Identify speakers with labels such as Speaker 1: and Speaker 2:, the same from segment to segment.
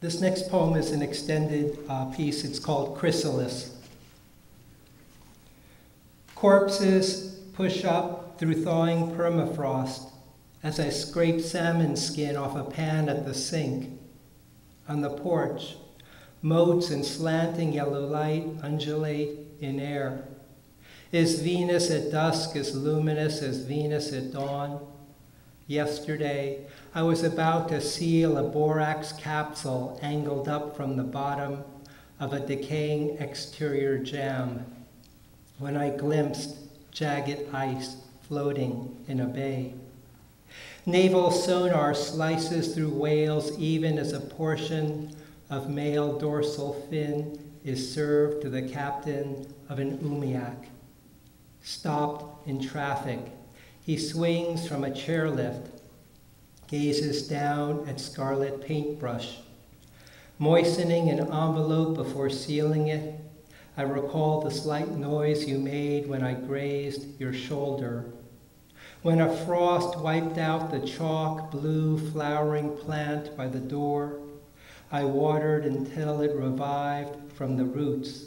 Speaker 1: This next poem is an extended piece. It's called Chrysalis. Corpses push up through thawing permafrost as I scrape salmon skin off a pan at the sink. On the porch, motes and slanting yellow light undulate in air. Is Venus at dusk as luminous as Venus at dawn? Yesterday, I was about to seal a borax capsule angled up from the bottom of a decaying exterior jam when I glimpsed jagged ice floating in a bay. Naval sonar slices through whales even as a portion of male dorsal fin is served to the captain of an umiak. Stopped in traffic, he swings from a chairlift, gazes down at scarlet paintbrush. Moistening an envelope before sealing it, I recall the slight noise you made when I grazed your shoulder. When a frost wiped out the chalk blue flowering plant by the door, I watered until it revived from the roots.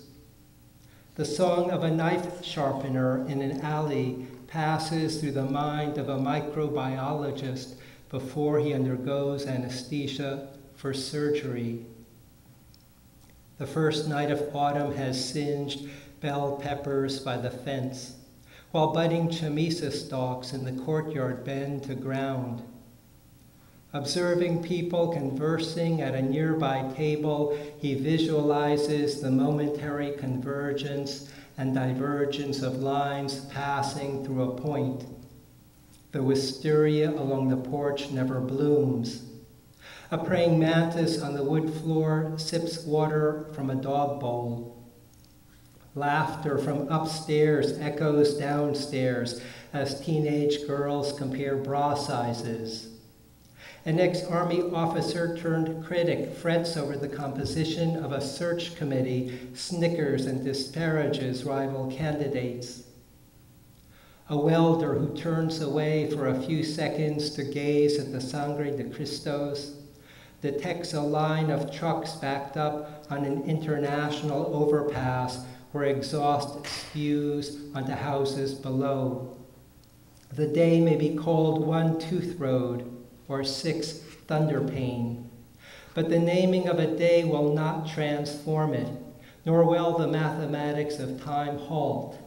Speaker 1: The song of a knife sharpener in an alley passes through the mind of a microbiologist before he undergoes anesthesia for surgery. The first night of autumn has singed bell peppers by the fence, while budding chamisa stalks in the courtyard bend to ground. Observing people conversing at a nearby table, he visualizes the momentary convergence and divergence of lines passing through a point. The wisteria along the porch never blooms. A praying mantis on the wood floor sips water from a dog bowl. Laughter from upstairs echoes downstairs as teenage girls compare bra sizes. An ex-army officer turned critic frets over the composition of a search committee, snickers and disparages rival candidates. A welder who turns away for a few seconds to gaze at the Sangre de Cristos detects a line of trucks backed up on an international overpass where exhaust spews onto houses below. The day may be called One Tooth Road or 6 Thunder Pane, but the naming of a day will not transform it, nor will the mathematics of time halt.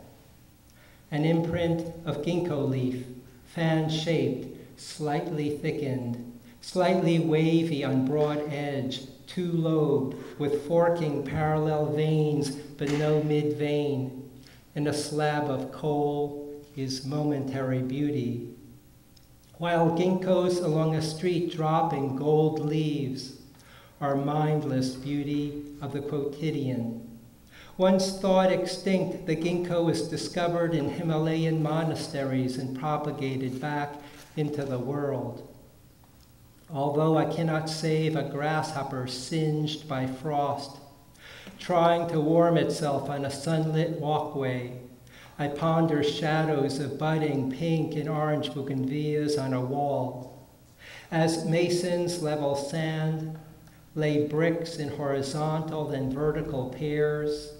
Speaker 1: An imprint of ginkgo leaf, fan-shaped, slightly thickened, slightly wavy on broad edge, two-lobed, with forking parallel veins but no mid-vein, and a slab of coal is momentary beauty. While ginkgos along a street dropping gold leaves are mindless beauty of the quotidian. Once thought extinct, the ginkgo was discovered in Himalayan monasteries and propagated back into the world. Although I cannot save a grasshopper singed by frost, trying to warm itself on a sunlit walkway, I ponder shadows of budding pink and orange bougainvilleas on a wall. As masons level sand, lay bricks in horizontal and vertical pairs,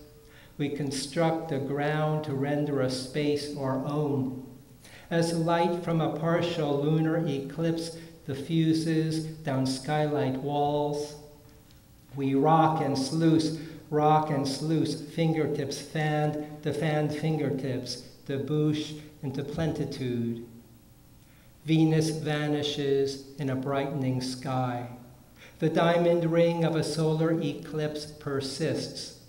Speaker 1: we construct the ground to render a space our own. As light from a partial lunar eclipse diffuses down skylight walls, we rock and sluice, fingertips fanned to fanned fingertips, debouche into plentitude. Venus vanishes in a brightening sky. The diamond ring of a solar eclipse persists.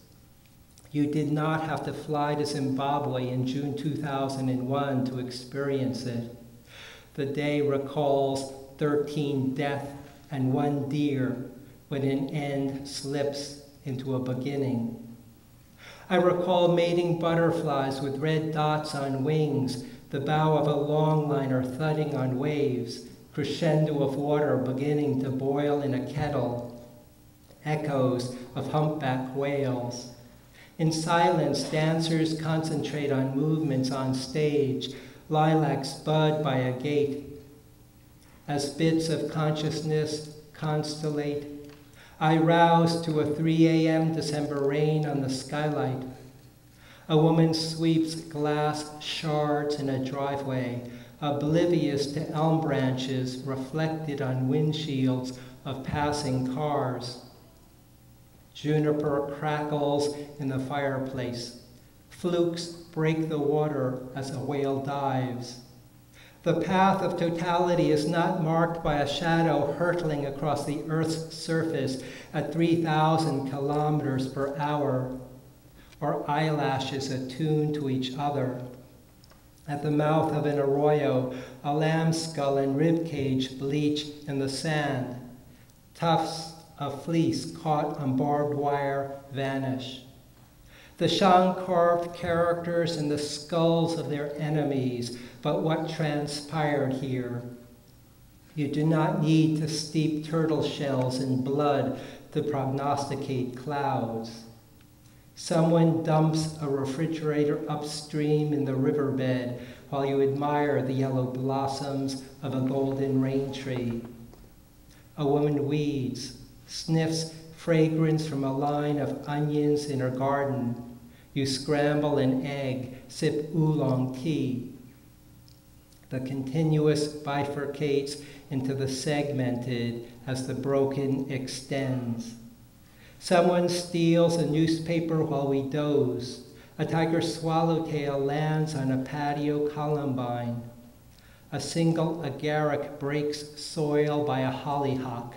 Speaker 1: You did not have to fly to Zimbabwe in June 2001 to experience it. The day recalls 13 death and 1 deer when an end slips into a beginning. I recall mating butterflies with red dots on wings, the bow of a longliner thudding on waves, crescendo of water beginning to boil in a kettle, echoes of humpback whales. In silence, dancers concentrate on movements on stage, lilacs bud by a gate. As bits of consciousness constellate, I rouse to a 3 a.m. December rain on the skylight. A woman sweeps glass shards in a driveway, oblivious to elm branches reflected on windshields of passing cars. Juniper crackles in the fireplace. Flukes break the water as a whale dives. The path of totality is not marked by a shadow hurtling across the Earth's surface at 3,000 kilometers per hour, or eyelashes attuned to each other. At the mouth of an arroyo, a lamb skull and rib cage bleach in the sand. Tufts of fleece caught on barbed wire vanish. The Shang carved characters in the skulls of their enemies, but what transpired here? You do not need to steep turtle shells in blood to prognosticate clouds. Someone dumps a refrigerator upstream in the riverbed while you admire the yellow blossoms of a golden rain tree. A woman weeds, sniffs fragrance from a line of onions in her garden. You scramble an egg, sip oolong tea. The continuous bifurcates into the segmented as the broken extends. Someone steals a newspaper while we doze. A tiger swallowtail lands on a patio columbine. A single agaric breaks soil by a hollyhock.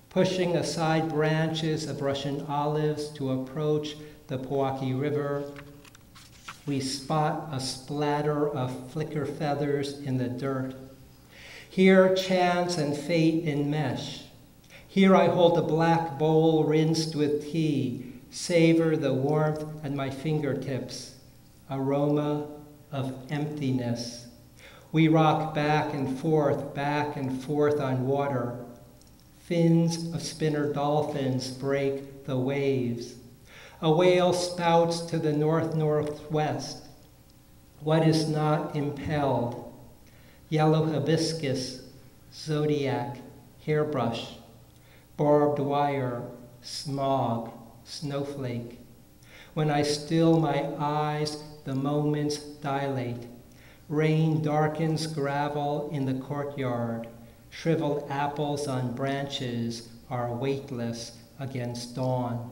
Speaker 1: Pushing aside branches of Russian olives to approach the Powaki River, we spot a splatter of flicker feathers in the dirt. Here chance and fate enmesh. Here I hold a black bowl rinsed with tea, savor the warmth at my fingertips, aroma of emptiness. We rock back and forth on water. Fins of spinner dolphins break the waves. A whale spouts to the north-northwest. What is not impelled? Yellow hibiscus, zodiac, hairbrush, barbed wire, smog, snowflake. When I still my eyes, the moments dilate. Rain darkens gravel in the courtyard. Shriveled apples on branches are weightless against dawn.